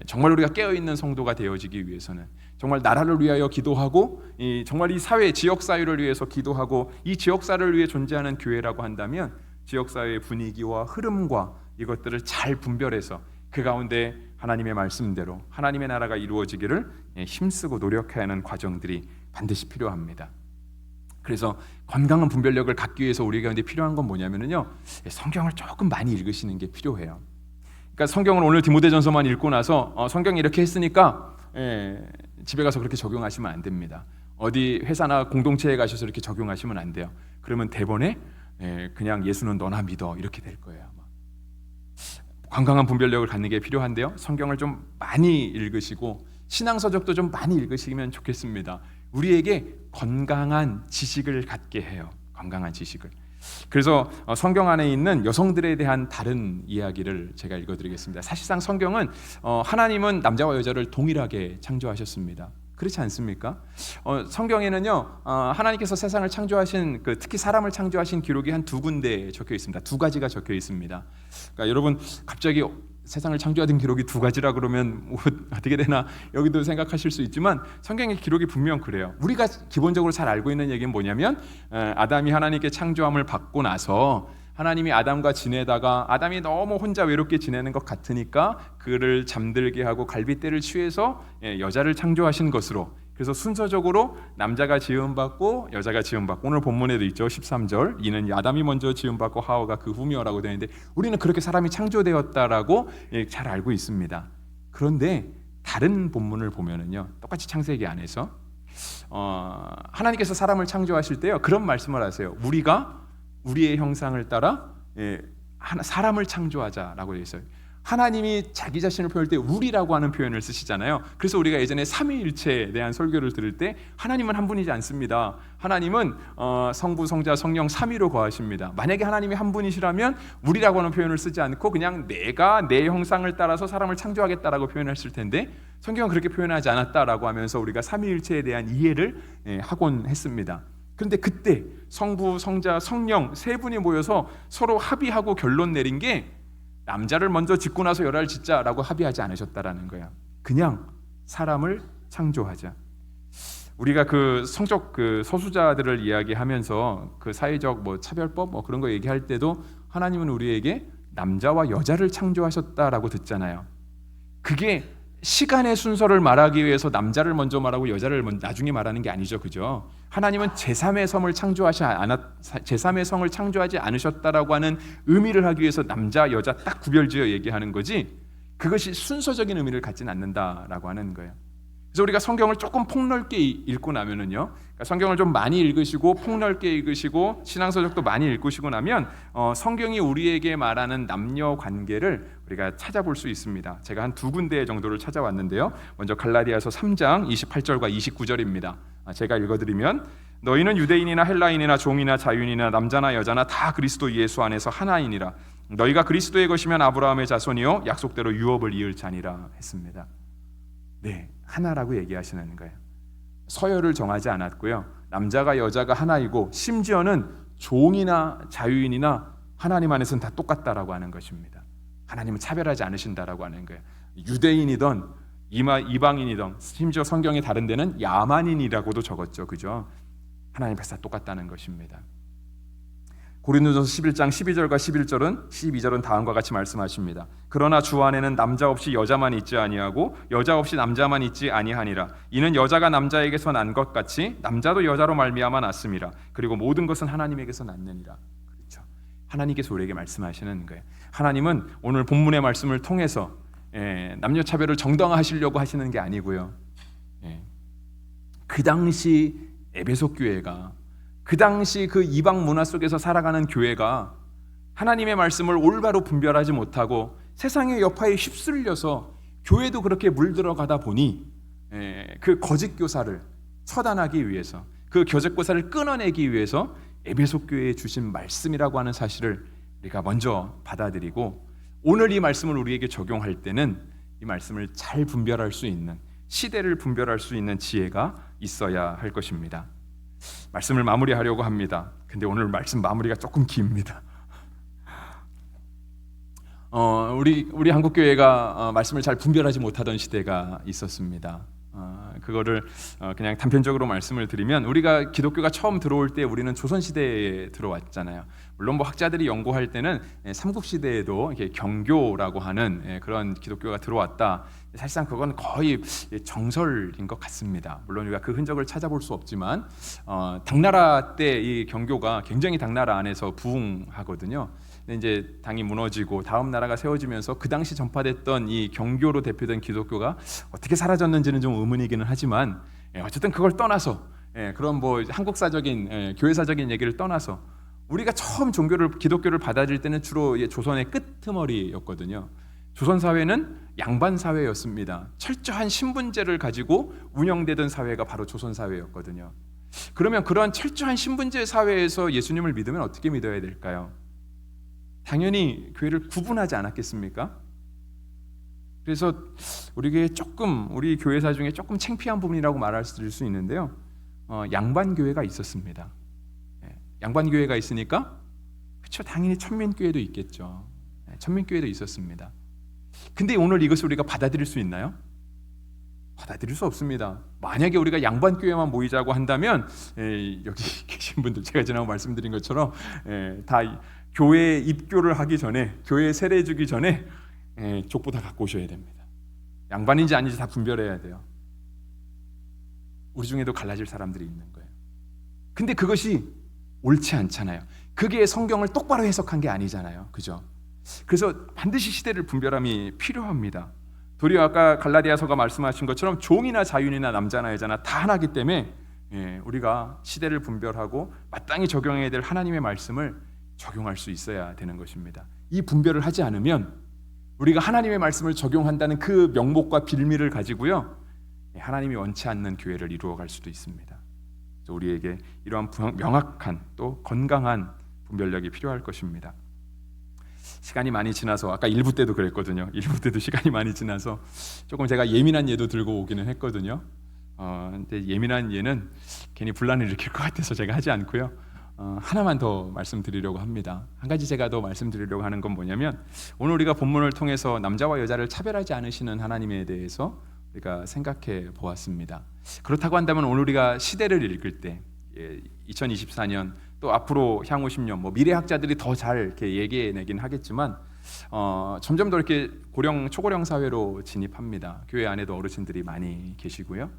정말 우리가 깨어있는 성도가 되어지기 위해서는 정말 나라를 위하여 기도하고 정말 이 사회, 지역사회를 위해서 기도하고 이 지역사회를 위해 존재하는 교회라고 한다면 지역사회의 분위기와 흐름과 이것들을 잘 분별해서 그 가운데 하나님의 말씀대로 하나님의 나라가 이루어지기를 힘쓰고 노력해야 하는 과정들이 반드시 필요합니다. 그래서 건강한 분별력을 갖기 위해서 우리 가운데 필요한 건 뭐냐면요, 성경을 조금 많이 읽으시는 게 필요해요. 그러니까 성경을 오늘 디모데전서만 읽고 나서 성경이 이렇게 했으니까 집에 가서 그렇게 적용하시면 안 됩니다. 어디 회사나 공동체에 가셔서 이렇게 적용하시면 안 돼요. 그러면 대번에 그냥 예수는 너나 믿어 이렇게 될 거예요. 아마. 건강한 분별력을 갖는 게 필요한데요, 성경을 좀 많이 읽으시고 신앙서적도 좀 많이 읽으시면 좋겠습니다. 우리에게 건강한 지식을 갖게 해요. 건강한 지식을. 그래서 성경 안에 있는 여성들에 대한 다른 이야기를 제가 읽어드리겠습니다. 사실상 성경은 하나님은 남자와 여자를 동일하게 창조하셨습니다. 그렇지 않습니까? 성경에는요, 하나님께서 세상을 창조하신 특히 사람을 창조하신 기록이 한 두 군데 적혀 있습니다. 두 가지가 적혀 있습니다. 그러니까 여러분 갑자기 세상을 창조하던 기록이 두 가지라 그러면 어떻게 되나 여기도 생각하실 수 있지만 성경의 기록이 분명 그래요. 우리가 기본적으로 잘 알고 있는 얘기는 뭐냐면 아담이 하나님께 창조함을 받고 나서 하나님이 아담과 지내다가 아담이 너무 혼자 외롭게 지내는 것 같으니까 그를 잠들게 하고 갈빗대를 취해서 여자를 창조하신 것으로, 그래서 순서적으로 남자가 지음받고 여자가 지음받고, 오늘 본문에도 있죠. 13절 이는 아담이 먼저 지음받고 하와가 그 후미어라고 되어 있는데 우리는 그렇게 사람이 창조되었다라고 잘 알고 있습니다. 그런데 다른 본문을 보면은요, 똑같이 창세기 안에서 하나님께서 사람을 창조하실 때요, 그런 말씀을 하세요. 우리가 우리의 형상을 따라 사람을 창조하자라고 되어 있어요. 하나님이 자기 자신을 표현할 때 우리라고 하는 표현을 쓰시잖아요. 그래서 우리가 예전에 삼위일체에 대한 설교를 들을 때 하나님은 한 분이지 않습니다. 하나님은 성부, 성자, 성령 삼위로 거하십니다. 만약에 하나님이 한 분이시라면 우리라고 하는 표현을 쓰지 않고 그냥 내가 내 형상을 따라서 사람을 창조하겠다라고 표현했을 텐데 성경은 그렇게 표현하지 않았다라고 하면서 우리가 삼위일체에 대한 이해를 하곤 했습니다. 그런데 그때 성부, 성자, 성령 세 분이 모여서 서로 합의하고 결론 내린 게 남자를 먼저 짓고 나서 여자를 짓자라고 합의하지 않으셨다라는 거야. 그냥 사람을 창조하자. 우리가 그 성적 소수자들을 이야기하면서 그 사회적 차별법 그런 거 얘기할 때도 하나님은 우리에게 남자와 여자를 창조하셨다라고 듣잖아요. 그게 시간의 순서를 말하기 위해서 남자를 먼저 말하고 여자를 나중에 말하는 게 아니죠, 그죠? 하나님은 제3의 성을 창조하지 않으셨다라고 하는 의미를 하기 위해서 남자, 여자 딱 구별지어 얘기하는 거지 그것이 순서적인 의미를 갖지는 않는다라고 하는 거예요. 그래서 우리가 성경을 조금 폭넓게 읽고 나면은요, 그러니까 성경을 좀 많이 읽으시고 폭넓게 읽으시고 신앙서적도 많이 읽으시고 나면 성경이 우리에게 말하는 남녀 관계를 우리가 찾아볼 수 있습니다. 제가 한 두 군데 정도를 찾아왔는데요. 먼저 갈라디아서 3장 28절과 29절입니다. 제가 읽어드리면 너희는 유대인이나 헬라인이나 종이나 자유인이나 남자나 여자나 다 그리스도 예수 안에서 하나이니라. 너희가 그리스도의 것이면 아브라함의 자손이요 약속대로 유업을 이을 자니라 했습니다. 네, 하나라고 얘기하시는 거예요. 서열을 정하지 않았고요. 남자가 여자가 하나이고 심지어는 종이나 자유인이나 하나님 안에서는 다 똑같다라고 하는 것입니다. 하나님은 차별하지 않으신다라고 하는 거예요. 유대인이든 이방인이든 심지어 성경에 다른 데는 야만인이라고도 적었죠. 그죠? 하나님 앞에서 다 똑같다는 것입니다. 고린도전서 11장 12절과 12절은 다음과 같이 말씀하십니다. 그러나 주 안에는 남자 없이 여자만 있지 아니하고 여자 없이 남자만 있지 아니하니라. 이는 여자가 남자에게서 난 것 같이 남자도 여자로 말미암아 났음이라. 그리고 모든 것은 하나님에게서 났느니라. 그렇죠. 하나님께서 우리에게 말씀하시는 거예요. 하나님은 오늘 본문의 말씀을 통해서 남녀 차별을 정당화하시려고 하시는 게 아니고요. 그 당시 에베소 교회가 그 당시 그 이방 문화 속에서 살아가는 교회가 하나님의 말씀을 올바로 분별하지 못하고 세상의 여파에 휩쓸려서 교회도 그렇게 물들어가다 보니 그 거짓 교사를 처단하기 위해서 그 거짓 교사를 끊어내기 위해서 에베소 교회에 주신 말씀이라고 하는 사실을 우리가 먼저 받아들이고 오늘 이 말씀을 우리에게 적용할 때는 이 말씀을 잘 분별할 수 있는 시대를 분별할 수 있는 지혜가 있어야 할 것입니다. 말씀을 마무리하려고 합니다. 근데 오늘 말씀 마무리가 조금 깁니다. 우리 한국 교회가 말씀을 잘 분별하지 못하던 시대가 있었습니다. 그거를 그냥 단편적으로 말씀을 드리면 우리가 기독교가 처음 들어올 때 우리는 조선 시대에 들어왔잖아요. 물론 학자들이 연구할 때는 삼국 시대에도 이렇게 경교라고 하는 그런 기독교가 들어왔다. 사실상 그건 거의 정설인 것 같습니다. 물론 우리가 그 흔적을 찾아볼 수 없지만 당나라 때 이 경교가 굉장히 당나라 안에서 부흥하거든요. 근데 이제 당이 무너지고 다음 나라가 세워지면서 그 당시 전파됐던 이 경교로 대표된 기독교가 어떻게 사라졌는지는 좀 의문이기는 하지만 어쨌든 그걸 떠나서 그런 한국사적인 교회사적인 얘기를 떠나서 우리가 처음 기독교를 받아들일 때는 주로 조선의 끄트머리였거든요. 조선 사회는 양반 사회였습니다. 철저한 신분제를 가지고 운영되던 사회가 바로 조선 사회였거든요. 그러면 그러한 철저한 신분제 사회에서 예수님을 믿으면 어떻게 믿어야 될까요? 당연히 교회를 구분하지 않았겠습니까? 그래서 우리 교회사 중에 조금 창피한 부분이라고 말할 수 있는데요. 양반 교회가 있었습니다. 양반 교회가 있으니까 그렇죠. 당연히 천민교회도 있겠죠. 천민교회도 있었습니다. 근데 오늘 이것을 우리가 받아들일 수 있나요? 받아들일 수 없습니다. 만약에 우리가 양반 교회만 모이자고 한다면 여기 계신 분들 제가 지난번 말씀드린 것처럼 다 교회에 입교를 하기 전에 교회에 세례 주기 전에 족보 다 갖고 오셔야 됩니다. 양반인지 아닌지 다 분별해야 돼요. 우리 중에도 갈라질 사람들이 있는 거예요. 근데 그것이 옳지 않잖아요. 그게 성경을 똑바로 해석한 게 아니잖아요. 그죠? 그래서 반드시 시대를 분별함이 필요합니다. 도리어 아까 갈라디아서가 말씀하신 것처럼 종이나 자유인이나 남자나 여자나 다 하나이기 때문에 우리가 시대를 분별하고 마땅히 적용해야 될 하나님의 말씀을 적용할 수 있어야 되는 것입니다. 이 분별을 하지 않으면 우리가 하나님의 말씀을 적용한다는 그 명목과 빌미를 가지고요, 하나님이 원치 않는 교회를 이루어갈 수도 있습니다. 그래서 우리에게 이러한 명확한 또 건강한 분별력이 필요할 것입니다. 시간이 많이 지나서 아까 1부 때도 그랬거든요. 1부 때도 시간이 많이 지나서 조금 제가 예민한 예도 들고 오기는 했거든요. 근데 예민한 예는 괜히 분란을 일으킬 것 같아서 제가 하지 않고요. 하나만 더 말씀드리려고 합니다. 한 가지 제가 더 말씀드리려고 하는 건 뭐냐면, 오늘 우리가 본문을 통해서 남자와 여자를 차별하지 않으시는 하나님에 대해서 우리가 생각해 보았습니다. 그렇다고 한다면 오늘 우리가 시대를 읽을 때 2024년 또 앞으로 향후 10년 미래학자들이 더 잘 이렇게 얘기해내긴 하겠지만 점점 더 이렇게 초고령 사회로 진입합니다. 교회 안에도 어르신들이 많이 계시고요.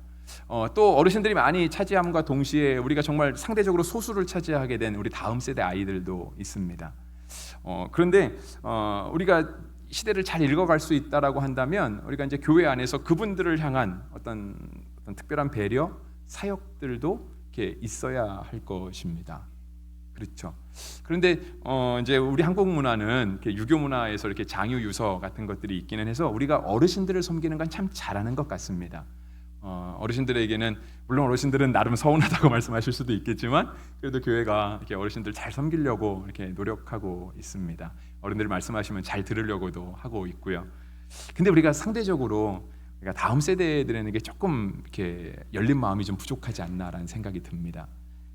또 어르신들이 많이 차지함과 동시에 우리가 정말 상대적으로 소수를 차지하게 된 우리 다음 세대 아이들도 있습니다. 그런데 우리가 시대를 잘 읽어갈 수 있다라고 한다면 우리가 이제 교회 안에서 그분들을 향한 어떤 특별한 배려, 사역들도 이렇게 있어야 할 것입니다. 그렇죠. 그런데 이제 우리 한국 문화는 이렇게 유교 문화에서 이렇게 장유 유서 같은 것들이 있기는 해서 우리가 어르신들을 섬기는 건 참 잘하는 것 같습니다. 어르신들에게는 물론 어르신들은 나름 서운하다고 말씀하실 수도 있겠지만 그래도 교회가 이렇게 어르신들 잘 섬기려고 이렇게 노력하고 있습니다. 어른들 말씀하시면 잘 들으려고도 하고 있고요. 근데 우리가 상대적으로 우리가 다음 세대들에게 조금 이렇게 열린 마음이 좀 부족하지 않나라는 생각이 듭니다.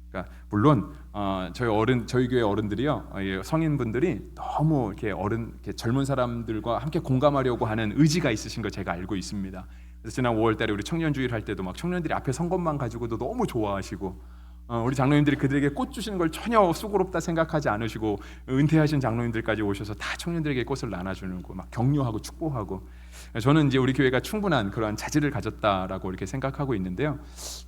그러니까 물론 저희 교회 어른들이요, 성인분들이 너무 이렇게 젊은 사람들과 함께 공감하려고 하는 의지가 있으신 거 제가 알고 있습니다. 그래서 지난 5월달에 우리 청년주일 할 때도 막 청년들이 앞에 선 것만 가지고도 너무 좋아하시고, 우리 장로님들이 그들에게 꽃 주시는 걸 전혀 수고롭다 생각하지 않으시고 은퇴하신 장로님들까지 오셔서 다 청년들에게 꽃을 나눠주는 거 막 격려하고 축복하고, 저는 이제 우리 교회가 충분한 그러한 자질을 가졌다라고 이렇게 생각하고 있는데요.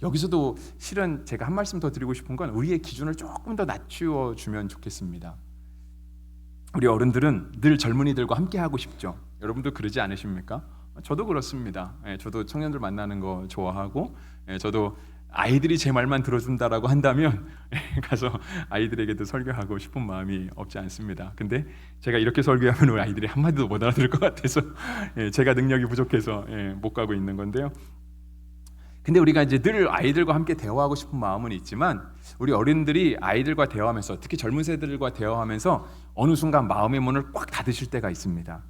여기서도 실은 제가 한 말씀 더 드리고 싶은 건 우리의 기준을 조금 더 낮추어 주면 좋겠습니다. 우리 어른들은 늘 젊은이들과 함께 하고 싶죠. 여러분도 그러지 않으십니까? 저도 그렇습니다. 저도 청년들 만나는 거 좋아하고, 저도 아이들이 제 말만 들어준다라고 한다면 가서 아이들에게도 설교하고 싶은 마음이 없지 않습니다. 근데 제가 이렇게 설교하면 우리 아이들이 한마디도 못 알아들을 것 같아서 제가 능력이 부족해서 못 가고 있는 건데요. 근데 우리가 이제 늘 아이들과 함께 대화하고 싶은 마음은 있지만 우리 어른들이 아이들과 대화하면서, 특히 젊은 세대들과 대화하면서 어느 순간 마음의 문을 꽉 닫으실 때가 있습니다.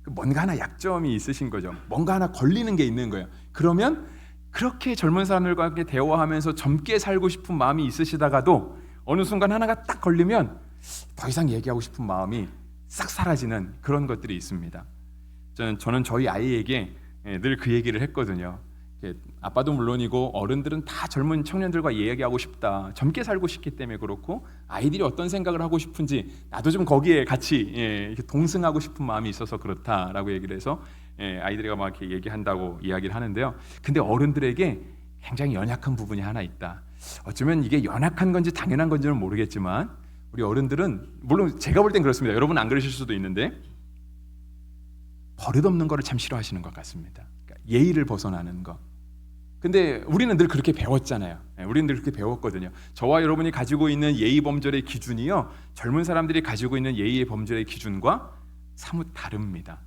뭔가 하나 약점이 있으신 거죠. 뭔가 하나 걸리는 게 있는 거예요. 그러면 그렇게 젊은 사람들과 함께 대화하면서 젊게 살고 싶은 마음이 있으시다가도 어느 순간 하나가 딱 걸리면 더 이상 얘기하고 싶은 마음이 싹 사라지는 그런 것들이 있습니다. 저는 저희 아이에게 늘 그 얘기를 했거든요. 아빠도 물론이고 어른들은 다 젊은 청년들과 이야기하고 싶다, 젊게 살고 싶기 때문에 그렇고, 아이들이 어떤 생각을 하고 싶은지 나도 좀 거기에 같이 이렇게 동승하고 싶은 마음이 있어서 그렇다라고 얘기를 해서 아이들이 막 이렇게 얘기한다고 이야기를 하는데요. 근데 어른들에게 굉장히 연약한 부분이 하나 있다. 어쩌면 이게 연약한 건지 당연한 건지는 모르겠지만 우리 어른들은, 물론 제가 볼 땐 그렇습니다. 여러분 안 그러실 수도 있는데 버릇없는 거를 참 싫어하시는 것 같습니다. 그러니까 예의를 벗어나는 거. 근데 우리는 늘 그렇게 배웠잖아요. 우리는 늘 그렇게 배웠거든요. 저와 여러분이 가지고 있는 예의 범절의 기준이요, 젊은 사람들이 가지고 있는 예의 범절의 기준과 사뭇 다릅니다.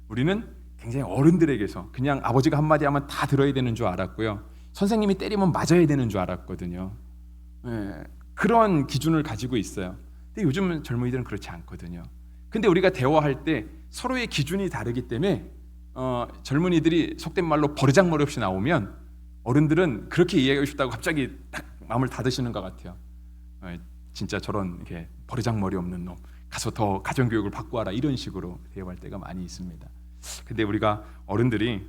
우리는 굉장히 어른들에게서 그냥 아버지가 한마디 하면 다 들어야 되는 줄 알았고요, 선생님이 때리면 맞아야 되는 줄 알았거든요. 그런 기준을 가지고 있어요. 근데 요즘 젊은이들은 그렇지 않거든요. 근데 우리가 대화할 때 서로의 기준이 다르기 때문에 젊은이들이 속된 말로 버르장머리 없이 나오면 어른들은 그렇게 이해하고 싶다고 갑자기 딱 마음을 닫으시는 것 같아요. 진짜 저런 이렇게 버르장머리 없는 놈, 가서 더 가정교육을 받고 와라, 이런 식으로 대화할 때가 많이 있습니다. 근데 우리가 어른들이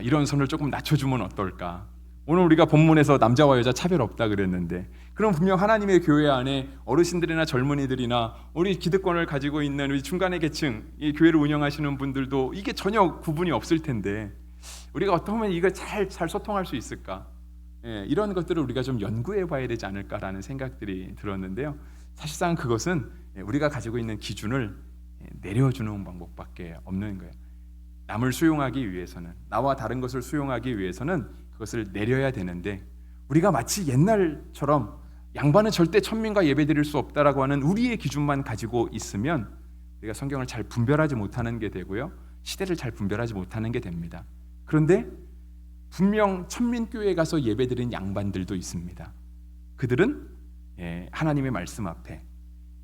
이런 선을 조금 낮춰주면 어떨까? 오늘 우리가 본문에서 남자와 여자 차별 없다 그랬는데, 그럼 분명 하나님의 교회 안에 어르신들이나 젊은이들이나 우리 기득권을 가지고 있는 우리 중간의 계층, 이 교회를 운영하시는 분들도 이게 전혀 구분이 없을 텐데 우리가 어떻게 하면 이걸 잘 소통할 수 있을까? 이런 것들을 우리가 좀 연구해 봐야 되지 않을까라는 생각들이 들었는데요. 사실상 그것은 우리가 가지고 있는 기준을 내려주는 방법밖에 없는 거예요. 남을 수용하기 위해서는, 나와 다른 것을 수용하기 위해서는 그것을 내려야 되는데, 우리가 마치 옛날처럼 양반은 절대 천민과 예배드릴 수 없다라고 하는 우리의 기준만 가지고 있으면 우리가 성경을 잘 분별하지 못하는 게 되고요, 시대를 잘 분별하지 못하는 게 됩니다. 그런데 분명 천민교회에 가서 예배드린 양반들도 있습니다. 그들은 하나님의 말씀 앞에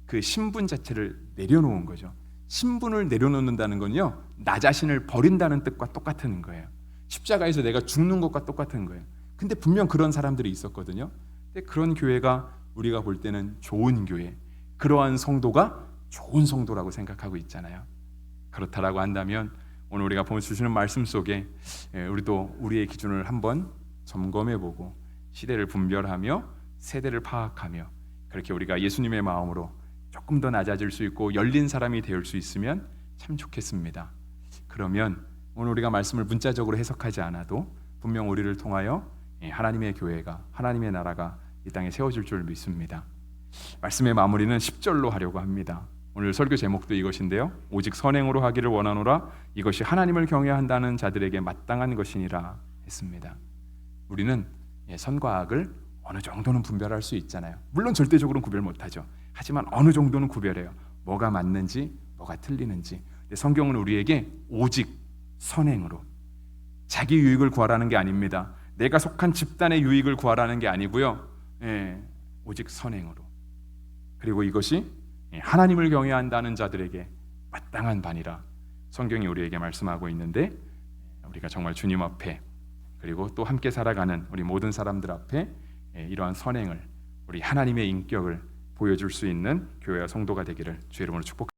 그 신분 자체를 내려놓은 거죠. 신분을 내려놓는다는 건요, 나 자신을 버린다는 뜻과 똑같은 거예요. 십자가에서 내가 죽는 것과 똑같은 거예요. 근데 분명 그런 사람들이 있었거든요. 근데 그런 교회가 우리가 볼 때는 좋은 교회, 그러한 성도가 좋은 성도라고 생각하고 있잖아요. 그렇다라고 한다면 오늘 우리가 보여주시는 말씀 속에 우리도 우리의 기준을 한번 점검해보고 시대를 분별하며 세대를 파악하며 그렇게 우리가 예수님의 마음으로 조금 더 낮아질 수 있고 열린 사람이 될 수 있으면 참 좋겠습니다. 그러면 오늘 우리가 말씀을 문자적으로 해석하지 않아도 분명 우리를 통하여 하나님의 교회가, 하나님의 나라가 이 땅에 세워질 줄 믿습니다. 말씀의 마무리는 10절로 하려고 합니다. 오늘 설교 제목도 이것인데요, 오직 선행으로 하기를 원하노라, 이것이 하나님을 경외한다는 자들에게 마땅한 것이니라 했습니다. 우리는 선과 악을 어느 정도는 분별할 수 있잖아요. 물론 절대적으로는 구별 못하죠. 하지만 어느 정도는 구별해요. 뭐가 맞는지, 뭐가 틀리는지. 근데 성경은 우리에게 오직 선행으로, 자기 유익을 구하라는 게 아닙니다. 내가 속한 집단의 유익을 구하라는 게 아니고요, 오직 선행으로. 그리고 이것이 하나님을 경외한다는 자들에게 마땅한 바니라 성경이 우리에게 말씀하고 있는데, 우리가 정말 주님 앞에 그리고 또 함께 살아가는 우리 모든 사람들 앞에 이러한 선행을, 우리 하나님의 인격을 보여줄 수 있는 교회와 성도가 되기를 주의 이름으로 축복합니다.